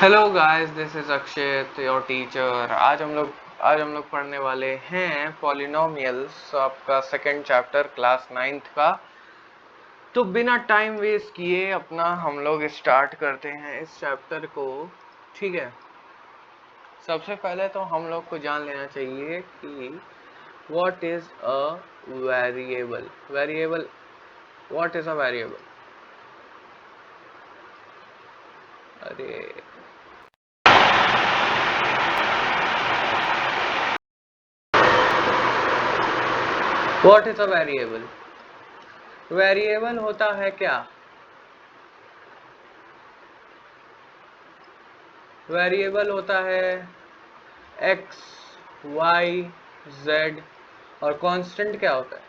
Hello guys, this is Akshit your teacher. आज हम लोग पढ़ने वाले हैं पॉलिनोमियल्स, आपका सेकंड चैप्टर क्लास 9th का। तो बिना टाइम वेस्ट किए अपना हम लोग स्टार्ट करते हैं इस चैप्टर को। ठीक है, सबसे पहले तो हम लोग को जान लेना चाहिए कि what is a variable. What is a variable? अरे what is a variable? Variable होता है क्या? वेरिएबल होता है x, y, z। और कांस्टेंट क्या होता है?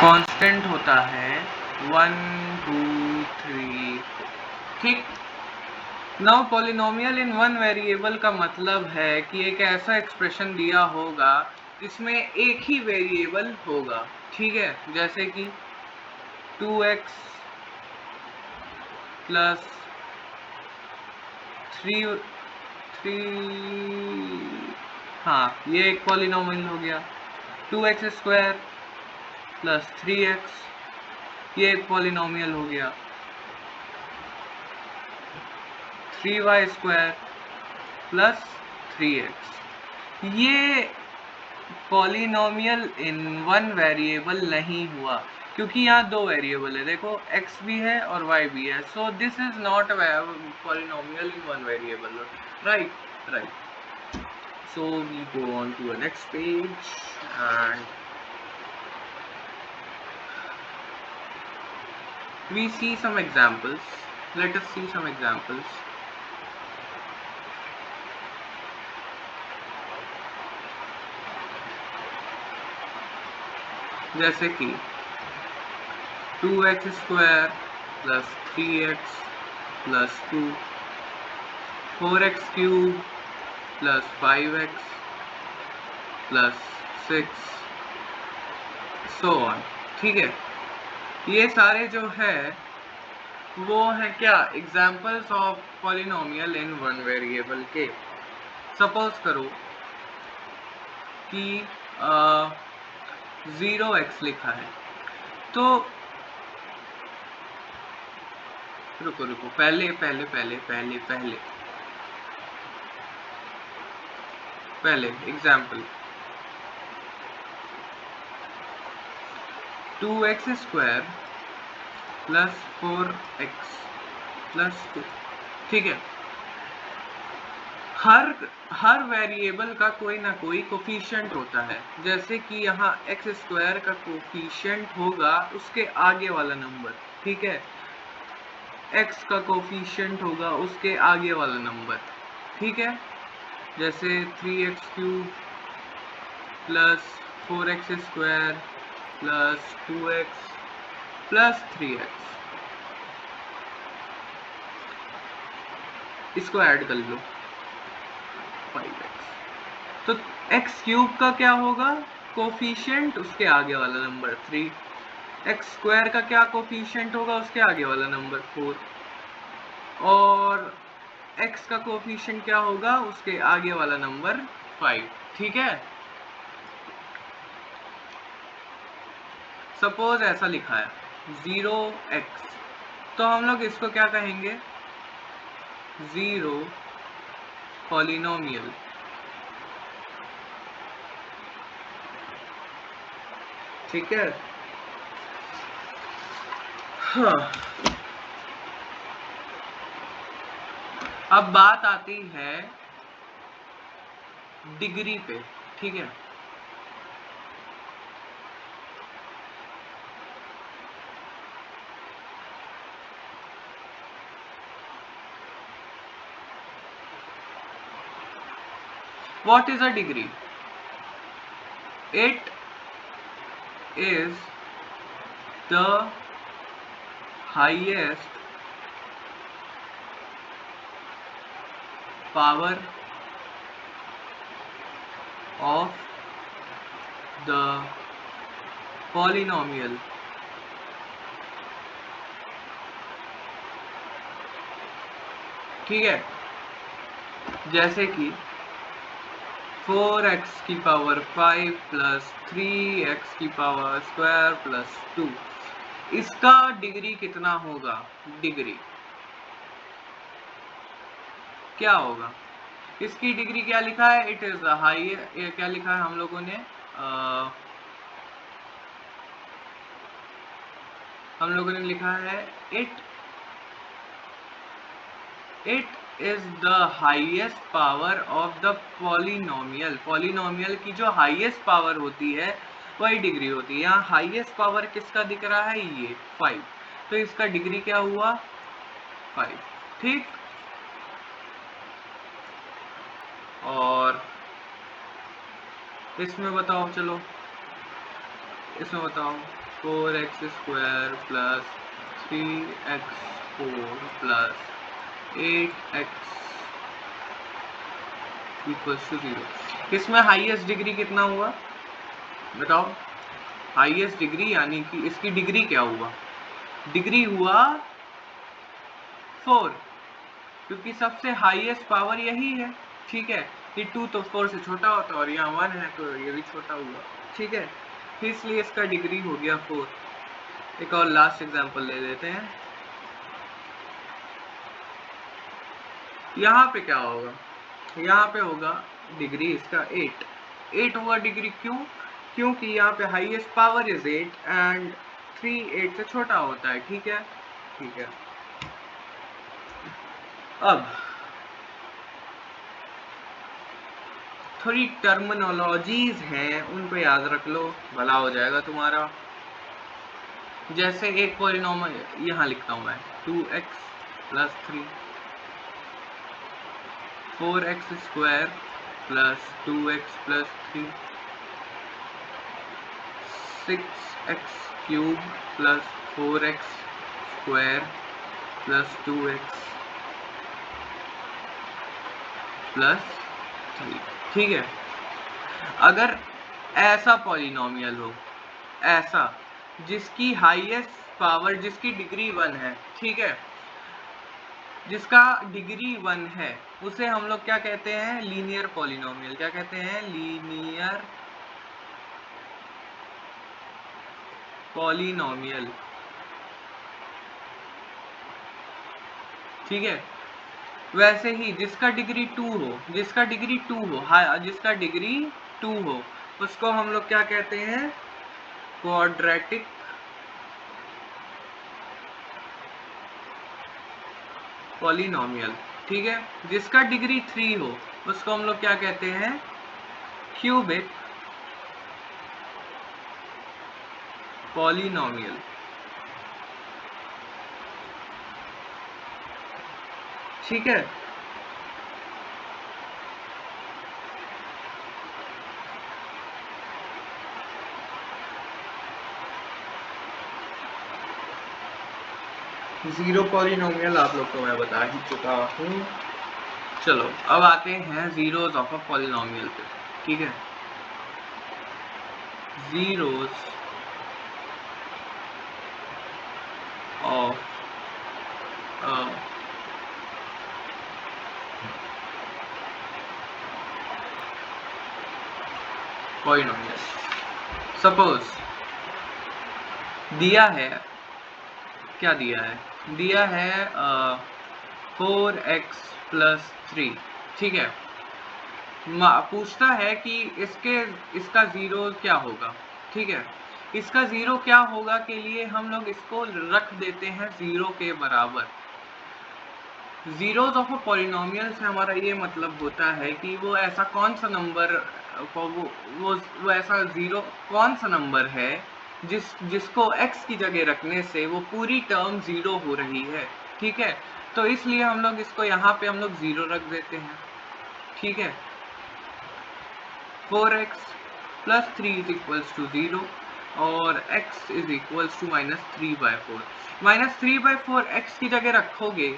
कांस्टेंट होता है 1 2 3 4। ठीक। Now polynomial in one variable का मतलब है कि एक ऐसा एक्सप्रेशन दिया होगा जिसमें एक ही वेरिएबल होगा। ठीक है, जैसे कि 2x प्लस 3 हाँ, ये एक पॉलिनोमियल हो गया। 2x स्क्वायर प्लस 3x, ये एक पॉलिनोमियल हो गया। 3y स्क्वायर प्लस 3x, ये पॉलिनोमियल इन वन वेरिएबल नहीं हुआ क्योंकि यहाँ दो वेरिएबल है। देखो, x भी है और y भी है, so this is not a polynomial in one variable. Right. So we go on to the next page and we see some examples. Let us see some examples. जैसे कि 2x square plus 3x plus 2, 4x cube plus 5x plus 6, so on. ठीक है, ये सारे जो है वो है क्या? Examples of polynomial in one variable के। सपोज करो कि 0x लिखा है, तो रुको पहले example 2x square plus 4x plus 2। ठीक है, हर वेरिएबल का कोई ना कोई कोफिशिएंट होता है। जैसे कि यहाँ x स्क्वायर का कोफिशिएंट होगा उसके आगे वाला नंबर। ठीक है, x का कोफिशिएंट होगा उसके आगे वाला नंबर। ठीक है, जैसे 3x cube plus 4x square plus 2x plus 3x, इसको ऐड कर लो 5x। तो x क्यूब का क्या होगा कोफिशिएंट? उसके आगे वाला नंबर 3। x स्क्वायर का क्या कोफिशिएंट होगा? उसके आगे वाला नंबर 4। और x का कोफिशिएंट क्या होगा? उसके आगे वाला नंबर 5। ठीक है, सपोज ऐसा लिखा है 0x, तो हम लोग इसको क्या कहेंगे? 0 पॉलिनोमियल। ठीक है, हाँ। अब बात आती है डिग्री पे। ठीक है, what is a degree? It is the highest power of the polynomial ठीक है, जैसे कि 4x की पावर 5 प्लस 3x की पावर स्क्वायर प्लस 2, इसका डिग्री कितना होगा? डिग्री क्या होगा? इसकी डिग्री क्या लिखा है? इट इज हाई, क्या लिखा है हम लोगों ने? हम लोगों ने लिखा है it is the highest power of the polynomial. Polynomial की जो हाईएस्ट पावर होती है वही डिग्री होती है। यहाँ हाईएस्ट पावर किसका दिख रहा है? ये 5, तो इसका डिग्री क्या हुआ? 5। ठीक, और इसमें बताओ, चलो इसमें बताओ 4x square plus 3x4 plus 8x equals to 0। इसमें हाईएस्ट डिग्री कितना हुआ बताओ? हाईएस्ट डिग्री यानी कि इसकी डिग्री क्या हुआ? डिग्री हुआ 4, क्योंकि सबसे हाईएस्ट पावर यही है। ठीक है, ये 2 तो 4 से छोटा होता है और यहाँ 1 है तो ये भी छोटा हुआ। ठीक है, इसलिए इसका डिग्री हो गया 4। एक और लास्ट एग्जांपल ले लेते हैं। यहाँ पे क्या होगा? यहाँ पे होगा डिग्री इसका 8 हुआ डिग्री। क्यों? क्योंकि यहाँ पे हाईएस्ट पावर इज 8 एंड 3 8 से छोटा होता है। ठीक है, ठीक है। अब थोड़ी टर्मिनोलॉजीज हैं, उनको याद रख लो, भला हो जाएगा तुम्हारा। जैसे एक पॉलिनोमियल यहाँ लिखता हूँ मैं, 2x plus 3, 4x square plus 2x plus 3, 6x cube plus 4x square plus 2x plus 3। ठीक है, अगर ऐसा पॉलिनोमियल हो, ऐसा जिसकी हाईएस्ट पावर, जिसकी डिग्री 1 है, ठीक है, जिसका डिग्री 1 है, उसे हम लोग क्या कहते हैं? Linear polynomial. क्या कहते हैं? Linear polynomial. ठीक है, वैसे ही जिसका डिग्री 2 हो, जिसका डिग्री 2 हो, हाँ, जिसका डिग्री 2 हो, उसको हम लोग क्या कहते हैं? Quadratic polynomial. ठीक है, जिसका डिग्री 3 हो उसको हम लोग क्या कहते हैं? Cubic polynomial. ठीक है, जीरो पॉलिनोमियल आप लोग को मैं बता ही चुका हूँ। चलो अब आते हैं जीरोस ऑफ अ पॉलिनोमियल पे। ठीक है, zeros of a polynomial. Suppose दिया है, क्या दिया है? दिया है 4x प्लस 3। ठीक है, पूछता है कि इसका जीरो क्या होगा। ठीक है, इसका जीरो क्या होगा के लिए हम लोग इसको रख देते हैं जीरो के बराबर। जीरोस ऑफ अ पॉलिनोमियल से हमारा ये मतलब होता है कि वो ऐसा कौन सा नंबर, वो ऐसा जीरो कौन सा नंबर है जिसको x की जगह रखने से वो पूरी टर्म जीरो हो रही है। ठीक है, तो इसलिए हम लोग इसको यहाँ पे हम लोग जीरो रख देते हैं। ठीक है, 4x plus 3 is equals to 0 और x is equals to -3/4। -3/4 x की जगह रखोगे,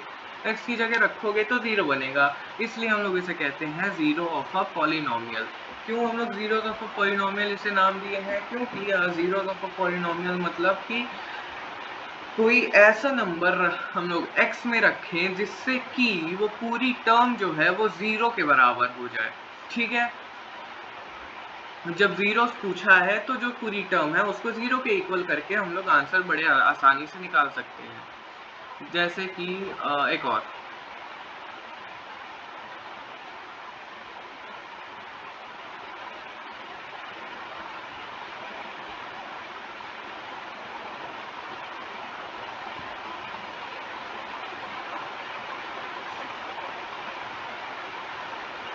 x की जगह रखोगे तो 0 बनेगा, इसलिए हम लोग इसे कहते हैं जीरो ऑफ अ पॉलिनोमियल। क्यों हम लोग जीरो ऑफ अ पॉलिनोमियल इसे नाम दिए हैं? क्योंकि जीरो ऑफ अ पॉलिनोमियल मतलब कि कोई ऐसा नंबर हम लोग x में रखें जिससे कि वो पूरी टर्म जो है वो 0 के बराबर हो जाए, ठीक है। जब जीरोस पूछा है तो जो पूरी टर्म है उसको 0 के इक्वल करके हम लोग आंसर बड़े आसानी से निकाल सकते हैं। जैसे कि एक और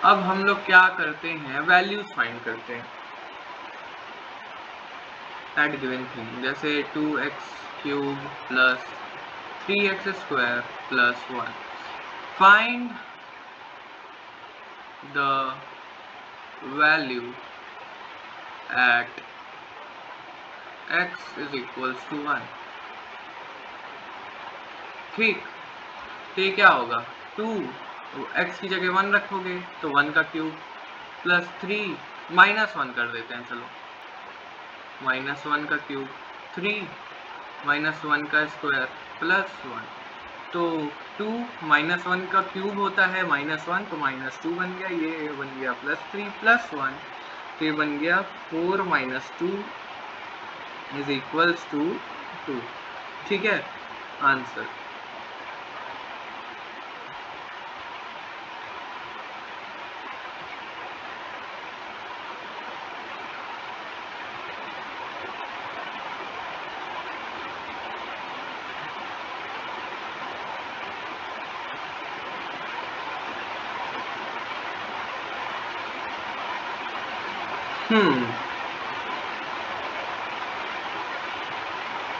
अब हम लोग क्या करते हैं, वैल्यूज फाइंड करते हैं एट गिवन थिंग। जैसे 2x³ plus 3x² plus 1, find the value at x is equals to 1। ठीक, तो ये क्या होगा, 2 x की जगह 1 रखोगे तो 1 का क्यूब प्लस 3 -1 कर देते हैं, चलो -1 का क्यूब 3 -1 का स्क्वायर प्लस 1। तो 2 -1 का क्यूब होता है -1, तो -2 बन गया, ये बन गया +3 प्लस 1, तो ये बन गया 4 - 2 इज इक्वल्स टू 2। ठीक है, आंसर।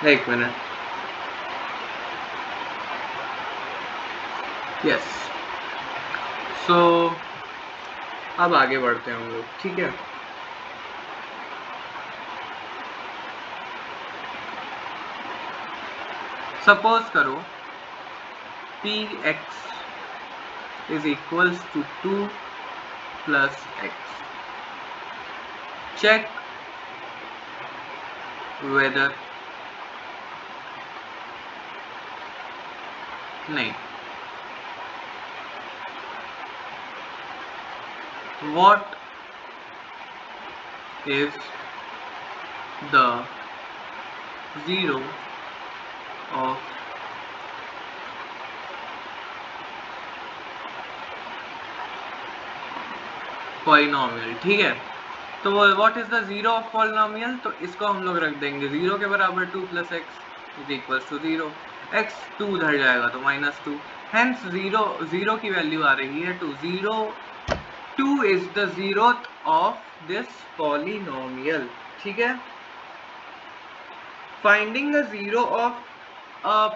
एक मिनट, यस। सो अब आगे बढ़ते हैं हम लोग, ठीक है। सपोज करो px is equals to 2 plus x। Check whether, नहीं, what is the zero of polynomial. ठीक है, तो what is the zero of polynomial, तो इसको हम लोग रख देंगे 0 के बराबर 2 प्लस x is equal to 0। X 2 उधर जाएगा तो -2, हेंस 0 की वैल्यू आ रही है 2। 2 is the zeroth of this polynomial. ठीक है, finding the zero of a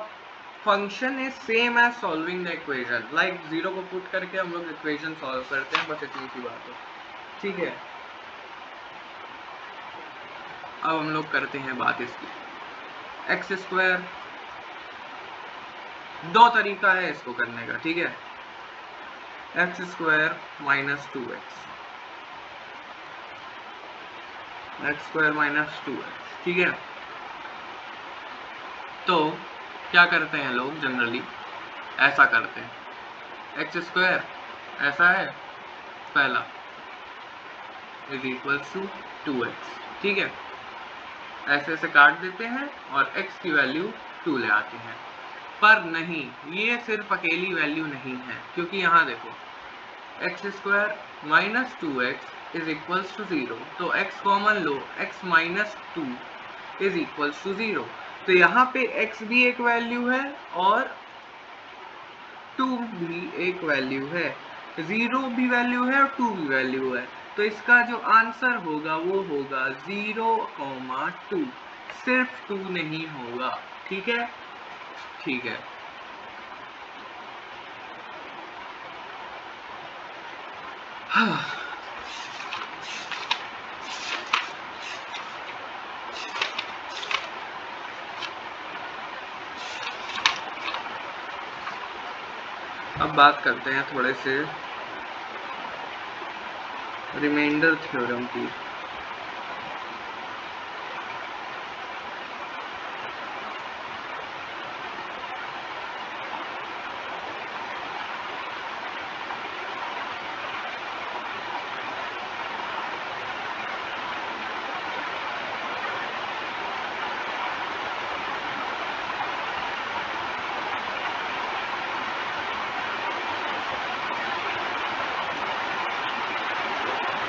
function is same as solving the equation. Like 0 को पुट करके हम लोग इक्वेशन सॉल्व करते हैं, बस इतनी सी बात है। ठीक है, अब हम लोग करते हैं बात इसकी। x², दो तरीका है इसको करने का, ठीक है। x² - 2x, x² - 2x, ठीक है। तो क्या करते हैं लोग जनरली, ऐसा करते हैं, x² ऐसा है पहला इज इक्वल्स टू 2x, ठीक है। ऐसे ऐसे काट देते हैं और x की वैल्यू 2 ले आते हैं। पर नहीं, ये सिर्फ अकेली वैल्यू नहीं है, क्योंकि यहाँ देखो x² - 2x is equals to 0, तो x कॉमन लो, x - 2 इज इक्वल्स टू 0। तो यहाँ पे x भी एक वैल्यू है और 2 भी एक वैल्यू है, 0 भी वैल्यू है और 2 भी वैल्यू है। तो इसका जो आंसर होगा वो होगा 0, 2, सिर्फ 2 नहीं होगा। ठीक है, ठीक है। अब बात करते हैं थोड़े से रिमाइंडर थ्योरम की।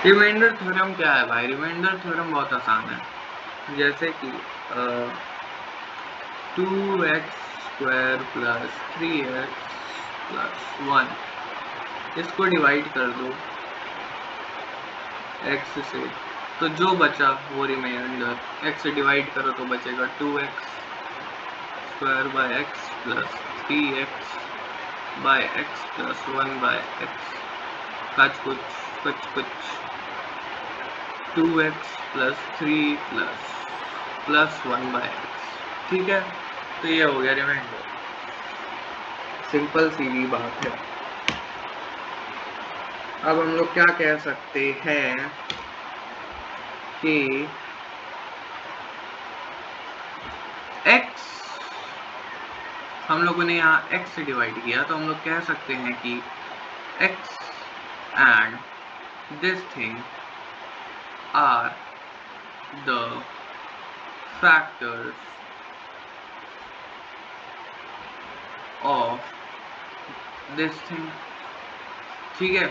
रिमाइंडर थ्योरम क्या है भाई? रिमाइंडर थ्योरम बहुत आसान है, जैसे कि 2x² + 3x + 1 इसको डिवाइड कर दो x से, तो जो बचा वो रिमाइंडर, x से डिवाइड करो तो बचेगा 2x² / x + 3x / x + 1 / x कुछ 2x + 3 + 1 / x, ठीक है। तो ये हो गया रिमाइंडर, सिंपल सीधी बात है। अब हम लोग क्या कह सकते हैं कि x, हम लोगों ने यहाँ x से डिवाइड किया, तो हम लोग कह सकते हैं कि x and this thing are the factors of this thing, ठीक है।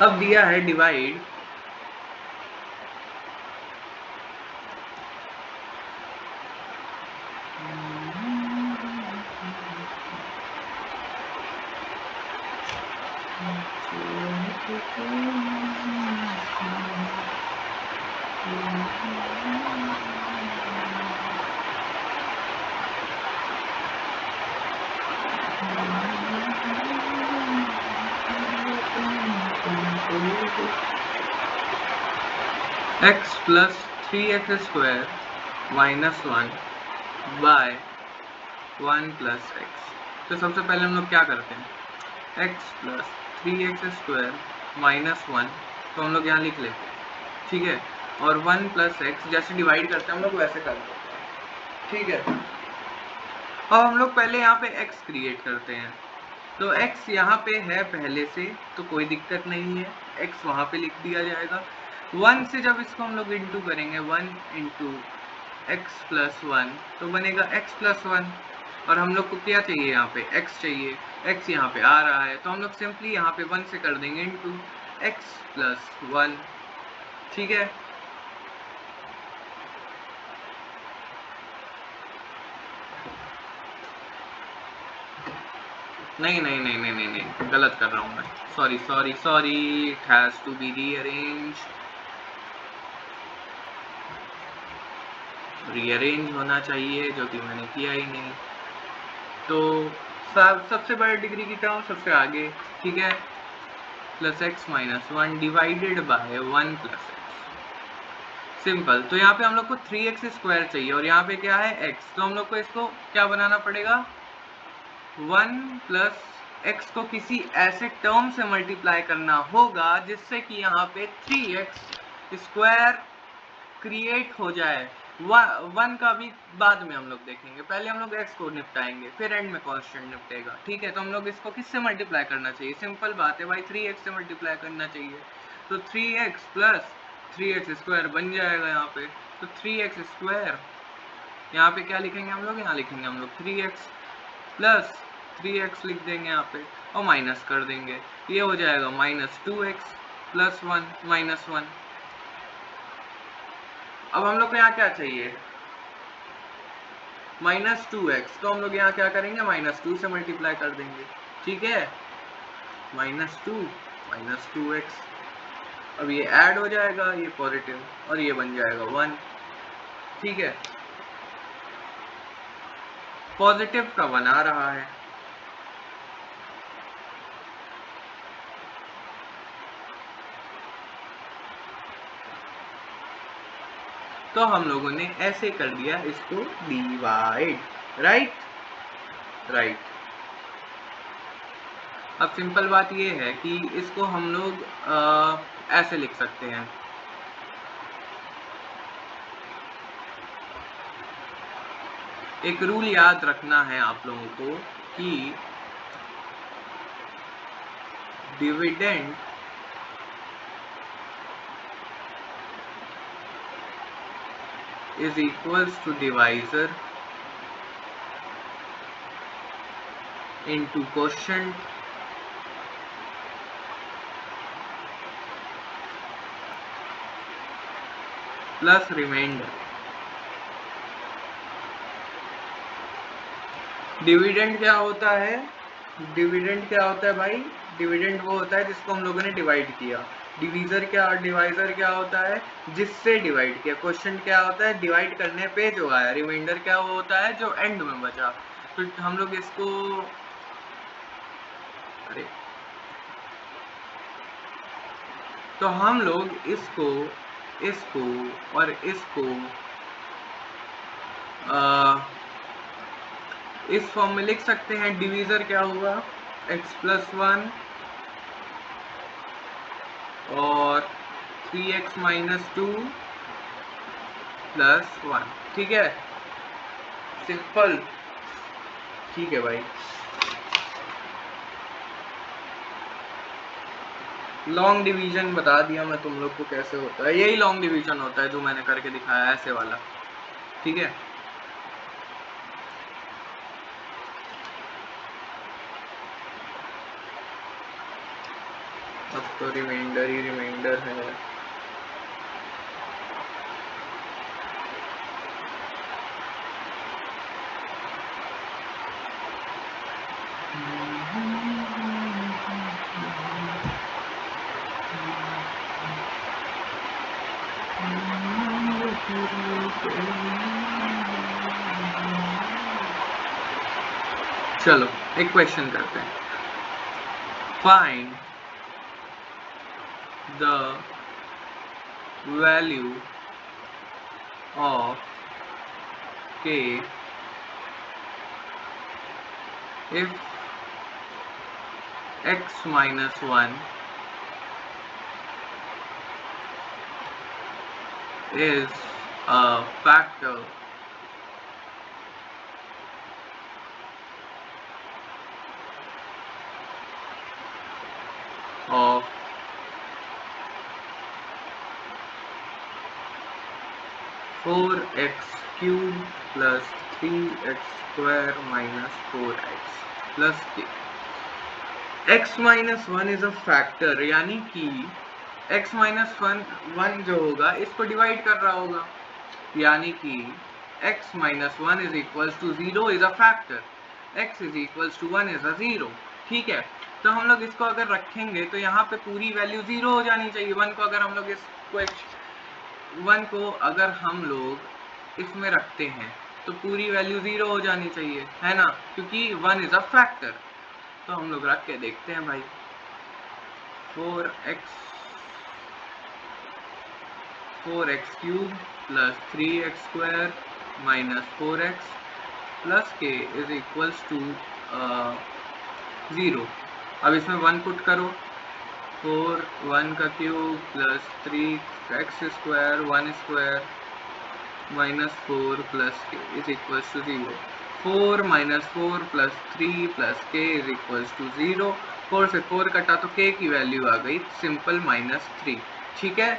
अब दिया है डिवाइड x + 3x² - 1 / 1 + x। तो सबसे पहले हम लोग क्या करते हैं, x + 3x² - 1 तो हम लोग यहाँ लिख लेते हैं, ठीक है। और 1 + x जैसे डिवाइड करते हैं हम लोग वैसे कर देते हैं, ठीक है। अब हम लोग पहले यहाँ पे x क्रिएट करते हैं, तो x यहाँ पे है पहले से, तो कोई दिक्कत नहीं है, x वहाँ पे लिख दिया जाएगा। 1 से जब इसको हम लोग इंटू करेंगे, 1 × x + 1 तो बनेगा x + 1, और हम लोग को क्या चाहिए, यहाँ पे x चाहिए, x यहाँ पे आ रहा है, तो हम लोग सिंपली यहाँ पे 1 से कर देंगे इंटू x + 1, ठीक है। नहीं, गलत कर रहा हूँ मैं, sorry, it has to be rearrange होना चाहिए, जो कि मैंने किया ही नहीं। तो सबसे बड़े डिग्री की टर्म सबसे आगे, ठीक है, +x - 1 divided by 1 + x, simple. तो यहाँ पे हम लोग को 3x² चाहिए और यहाँ पे क्या है x, तो हम लोग को इसको क्या बनाना पड़ेगा, 1 + x को किसी ऐसे टर्म से मल्टीप्लाई करना होगा जिससे कि यहाँ पे 3x² क्रिएट हो जाए। 1 का भी बाद में हम लोग देखेंगे, पहले हम लोग x को निपटाएंगे, फिर एंड में कांस्टेंट निपटेगा, ठीक है। तो हम लोग इसको किससे मल्टीप्लाई करना चाहिए, सिंपल बात है भाई, 3x से मल्टीप्लाई करना चाहिए, तो 3x + 3x² बन जाएगा यहाँ पे। तो 3x², यहाँ पे क्या लिखेंगे हम लोग, यहाँ लिखेंगे हम लोग 3x + 3x लिख देंगे यहाँ पे, और माइनस कर देंगे, ये हो जाएगा -2x + 1 - 1। अब हम लोग को यहाँ क्या चाहिए, -2x, तो हम लोग यहाँ क्या करेंगे, -2 से मल्टीप्लाई कर देंगे, ठीक है, -2 - 2x। अब ये ऐड हो जाएगा, ये पॉजिटिव, और ये बन जाएगा 1, ठीक है। पॉजिटिव का 1 आ रहा है, तो हम लोगों ने ऐसे कर दिया इसको डिवाइड, राइट। अब सिंपल बात ये है कि इसको हम लोग ऐसे लिख सकते हैं, एक रूल याद रखना है आप लोगों को कि dividend is equals to divisor into quotient plus remainder. Dividend क्या होता है? डिविडेंड क्या होता है भाई? डिविडेंड वो होता है जिसको हम लोगों ने डिवाइड किया। डिवीजर डिवाइजर क्या होता है? जिससे डिवाइड किया। क्वेश्चन क्या होता है? डिवाइड करने पे जो आया। रिमाइंडर क्या वो होता है? जो एंड में बचा। तो हम लोग इसको तो हम लोग इसको और इसको इस फॉर्म में लिख सकते हैं। डिवीजर क्या हुआ? x प्लस 1 और 3x माइनस 2 प्लस 1। ठीक है, सिंपल। ठीक है भाई। लॉन्ग डिवीजन बता दिया मैं तुम लोग को कैसे होता है। यही लॉन्ग डिवीजन होता है जो मैंने करके दिखाया, ऐसे वाला। ठीक है, अब तो रिमाइंडर ही रिमाइंडर है। चलो एक क्वेश्चन करते हैं। Find the value of k if x minus 1 is a factor of 4x cube plus 3x square minus 4x plus k। x minus 1 is a factor, यानी कि x minus 1 जो होगा इसको डिवाइड कर रहा होगा, यानी कि x minus 1 is equals to 0 is a factor, x is equals to 1 is a 0। ठीक है, तो हम लोग इसको अगर रखेंगे तो यहाँ पे पूरी वैल्यू 0 हो जानी चाहिए। 1 को अगर हम लोग इसमें रखते हैं तो पूरी वैल्यू 0 हो जानी चाहिए, है ना, क्योंकि 1 इज अ फैक्टर। तो हम लोग रख के देखते हैं भाई। 4x cube plus 3x square minus 4x plus k is equals to 0। अब इसमें 1 पुट करो। 4 1 का cube plus 3x square 1 square minus 4 plus k is equals to 0। 4 minus 4 plus 3 plus k is equals to 0। 4 से 4 कटा तो के की value आ गई सिंपल -3। ठीक है,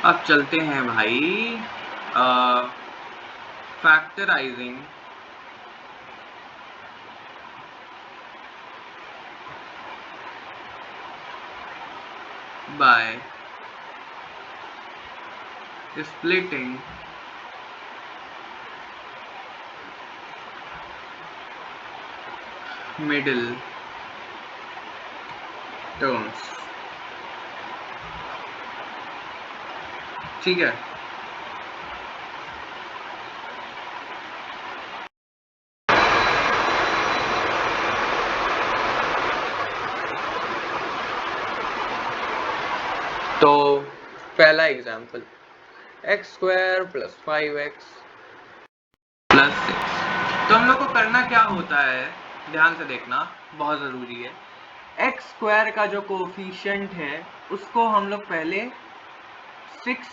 अब चलते हैं भाई factorising by splitting middle terms। ठीक है, तो पहला example x square plus 5x plus 6। तो हम लोग को करना क्या होता है ध्यान से देखना, बहुत ज़रूरी है। एक्स स्क्वायर का जो कोफिशिएंट है उसको हम लोग पहले 6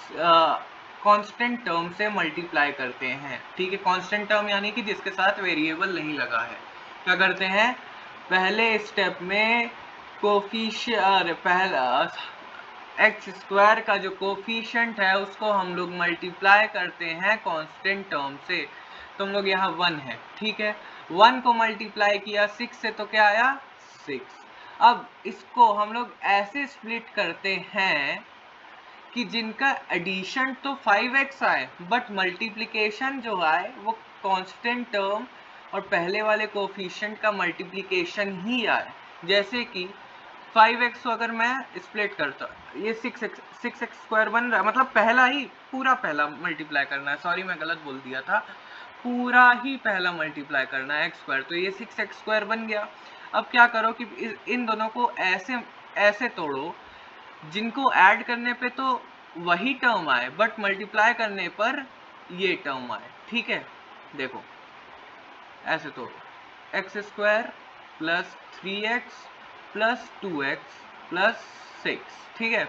कांस्टेंट टर्म से मल्टीप्लाई करते हैं, ठीक है। कांस्टेंट टर्म यानी कि जिसके साथ वेरिएबल नहीं लगा है। क्या करते हैं, पहले स्टेप में पहला एक्स स्क्वायर का जो कोफिशिएंट है उसको हम लोग मल्टीप्लाई करते हैं कांस्टेंट टर्म से। तो हम लोग यहाँ 1 है, ठीक है। 1 को मल्टीप्लाई किया 6 से तो क्या आया, 6। अब इसको हम लोग ऐसे स्प्लिट करते हैं कि जिनका एडिशन तो 5x आए बट मल्टीप्लिकेशन जो आए वो कांस्टेंट टर्म और पहले वाले कोफिशिएंट का मल्टीप्लिकेशन ही आए। जैसे कि 5x को अगर मैं स्प्लिट करता, ये 6x स्क्वायर बन रहा है, मतलब पहला ही पूरा पहला मल्टीप्लाई करना है, सॉरी मैं गलत बोल दिया था, पूरा ही पहला मल्टीप्लाई करना है एक्स स्क्वायर, तो ये 6x स्क्वायर बन गया। अब क्या करो कि इन दोनों को ऐसे ऐसे तोड़ो जिनको ऐड करने पे तो वही टर्म आए बट मल्टीप्लाई करने पर ये टर्म आए, ठीक है। देखो ऐसे तो x square plus 3x plus 2x plus 6, ठीक है।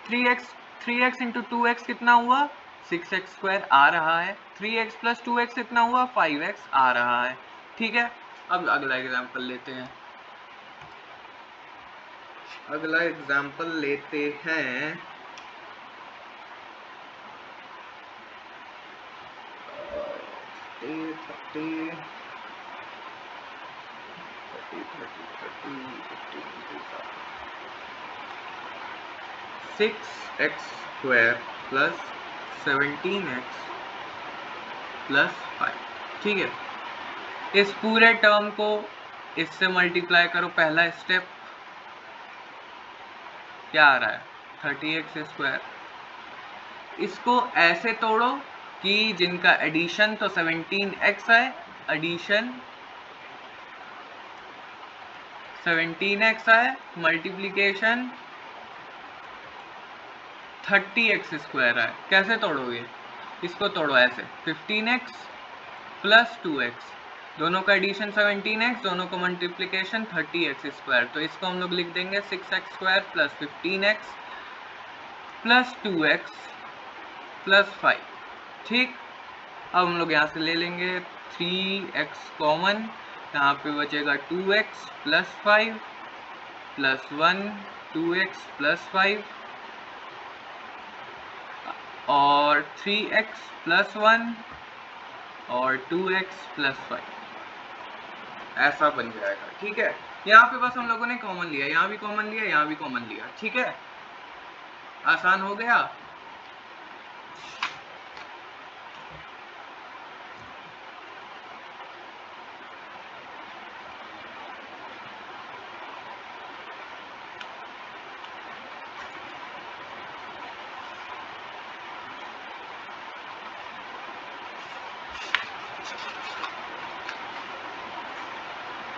3x इंटू 2x कितना हुआ, 6x स्क्वायर आ रहा है। 3x प्लस 2x कितना हुआ, 5x आ रहा है, ठीक है। अब अगला एग्जाम्पल लेते हैं। अगला एग्जाम्पल लेते हैं, six x square plus 17x plus 5, ठीक है। इस पूरे टर्म को इससे मल्टीप्लाई करो, पहला स्टेप क्या आ रहा है, 30x स्क्वायर। इसको ऐसे तोड़ो कि जिनका एडिशन तो 17x है, एडिशन 17x है, मल्टीप्लिकेशन 30x स्क्वायर है। कैसे तोड़ोगे, इसको तोड़ो ऐसे, 15x प्लस 2x, दोनों का एडिशन 17x, दोनों को मल्टीप्लिकेशन 30x स्क्वायर। तो इसको हम लोग लिख देंगे 6x square plus 15x plus 2x plus 5, ठीक। अब हम लोग यहाँ से ले लेंगे 3x कॉमन, यहाँ पे बचेगा 2x plus 5 plus 1 2x plus 5 और 3x प्लस 1 और 2x प्लस 5, ऐसा बन जाएगा, ठीक है। यहाँ पे बस हम लोगों ने कॉमन लिया, यहाँ भी कॉमन लिया, यहाँ भी कॉमन लिया, ठीक है। आसान हो गया।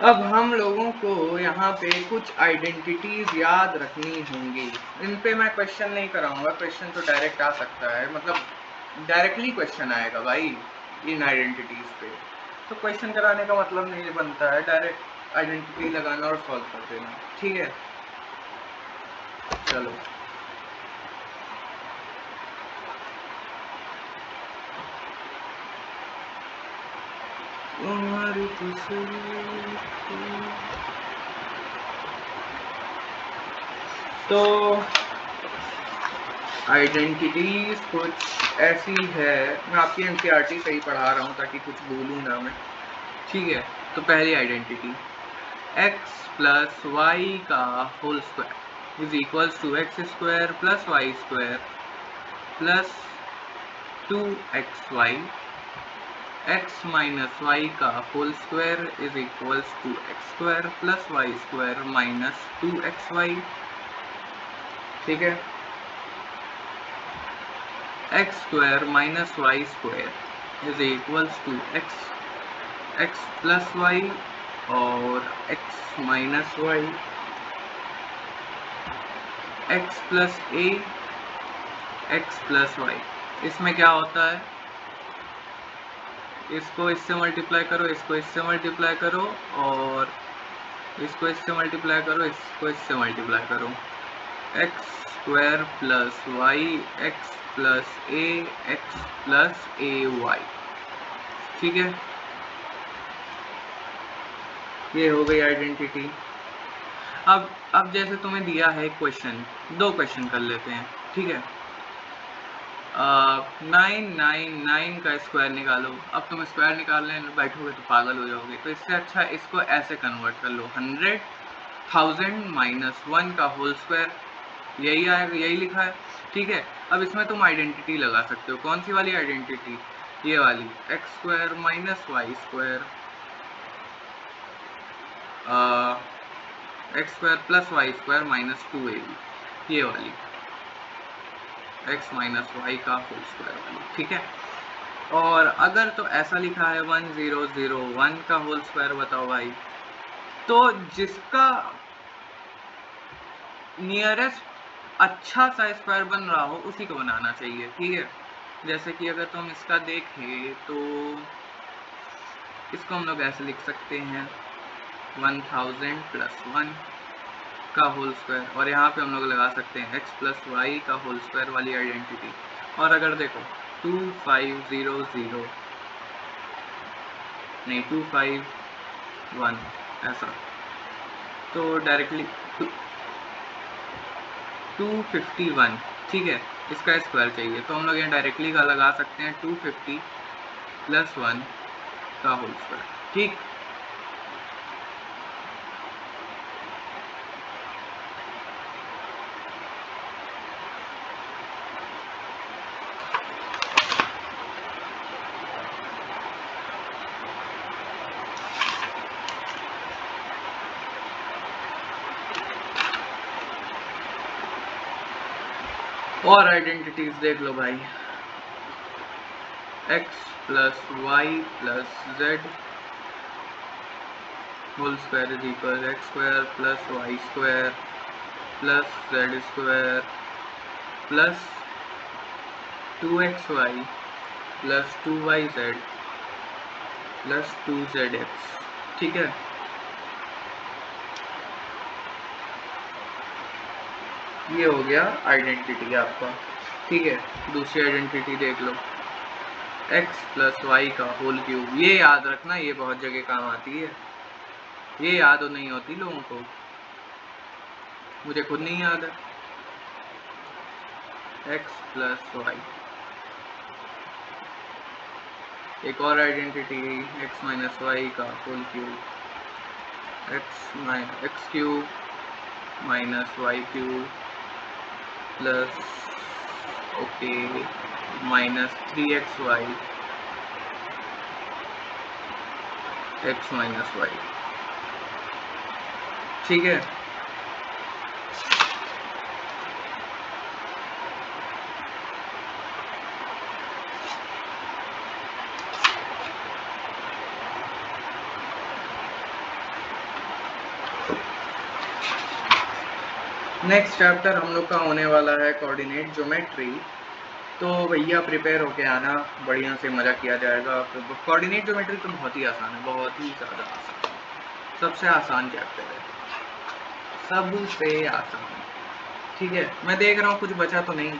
अब हम लोगों को यहाँ पे कुछ आइडेंटिटीज याद रखनी होंगी। इन पे मैं क्वेश्चन नहीं कराऊंगा, क्वेश्चन तो डायरेक्ट आ सकता है, मतलब डायरेक्टली क्वेश्चन आएगा भाई इन आइडेंटिटीज पे, तो क्वेश्चन कराने का मतलब नहीं बनता है, डायरेक्ट आइडेंटिटी लगाना और सॉल्व कर देना, ठीक है। चलो तो आइडेंटिटीज कुछ ऐसी है, मैं आपकी एनसीईआरटी से ही पढ़ा रहा हूँ ताकि कुछ भूलूँ ना मैं, ठीक है। तो पहली आइडेंटिटी x प्लस वाई का whole square is equals to x square plus y square plus 2xy, x minus y का whole square is equals to x square plus y square minus 2xy, ठीक है। X square minus y square is equals to x plus y और x minus y, x plus a x plus y. इसमें क्या होता है, इसको इससे multiply करो, इसको इससे मल्टीप्लाई करो, और इसको इससे मल्टीप्लाई करो, इसको इससे मल्टीप्लाई करो। X square plus y x plus a x plus a y. ठीक है, ये हो गई आइडेंटिटी। अब जैसे तुम्हें दिया है क्वेश्चन, दो क्वेश्चन कर लेते हैं। ठीक है, 999 का स्क्वायर निकालो। अब तुम स्क्वायर निकालने बैठोगे तो पागल हो जाओगे, तो इससे अच्छा इसको ऐसे कन्वर्ट कर लो, 100,000 माइनस 1 का होल स्क्वायर, यही आएगा, यही लिखा है। ठीक है, अब इसमें तुम आइडेंटिटी लगा सकते हो। कौन सी वाली आइडेंटिटी? ये वाली, x square minus y square x square plus y square minus 2ab, ये वाली x माइनस वाई का होल स्क्वायर वाली। ठीक है, और अगर तो ऐसा लिखा है 1001 का होल स्क्वायर, बताओ भाई, तो जिसका नियरेस्ट अच्छा सा स्क्वायर बन रहा हो उसी को बनाना चाहिए। ठीक है, जैसे कि अगर तुम इसका देखें तो इसको हम लोग ऐसे लिख सकते हैं 1000 प्लस 1 का होल स्क्वायर, और यहाँ पे हम लोग लगा सकते हैं x प्लस वाई का होल स्क्वायर वाली आइडेंटिटी। और अगर देखो 2500 नहीं 251 ऐसा, तो डायरेक्टली 251। ठीक है, इसका स्क्वायर चाहिए तो हम लोग यहाँ डायरेक्टली का लगा सकते हैं 250 प्लस 1 का होल स्क्वायर। ठीक, और आइडेंटिटीज देख लो भाई, x plus y plus z whole square is equal x square plus y square plus z square plus 2xy plus 2yz plus 2zx। ठीक है, ये हो गया आइडेंटिटी आपका। ठीक है, दूसरी आइडेंटिटी देख लो, x प्लस वाई का होल क्यूब। ये याद रखना, ये बहुत जगह काम आती है, ये याद नहीं होती लोगों को, मुझे खुद नहीं याद है। x प्लस वाई, एक और आइडेंटिटी x माइनस वाई का whole cube, x cube minus y cube plus okay minus 3xy x minus y. ठीक है, नेक्स्ट चैप्टर हम लोग का होने वाला है कोऑर्डिनेट ज्योमेट्री। तो भैया प्रिपेयर होके आना, बढ़िया से मज़ा किया जाएगा। कोऑर्डिनेट ज्योमेट्री तो बहुत ही आसान है, बहुत ही ज़्यादा आसान, सबसे आसान चैप्टर है, सबसे आसान। ठीक है, मैं देख रहा हूँ कुछ बचा तो नहीं।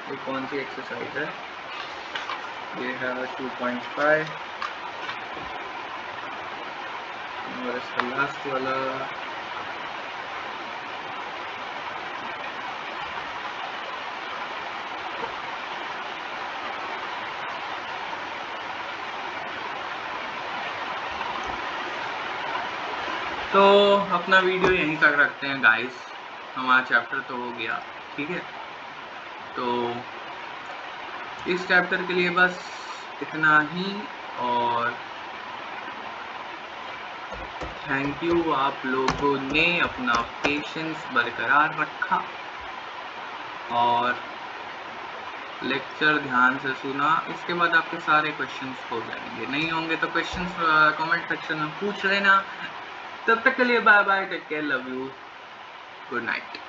ये कौन सी एक्सरसाइज है? ये है 2.5 और इसका लास्ट वाला तो अपना वीडियो यहीं तक रखते हैं गाइस, हमारा चैप्टर तो हो गया। ठीक है, तो इस चैप्टर के लिए बस इतना ही, और थैंक यू, आप लोगों ने अपना पेशेंस बरकरार रखा और लेक्चर ध्यान से सुना। इसके बाद आपके सारे क्वेश्चंस हो जाएंगे, नहीं होंगे तो क्वेश्चंस कमेंट सेक्शन में पूछ लेना। तब तक के लिए bye bye, take care, love you, good night.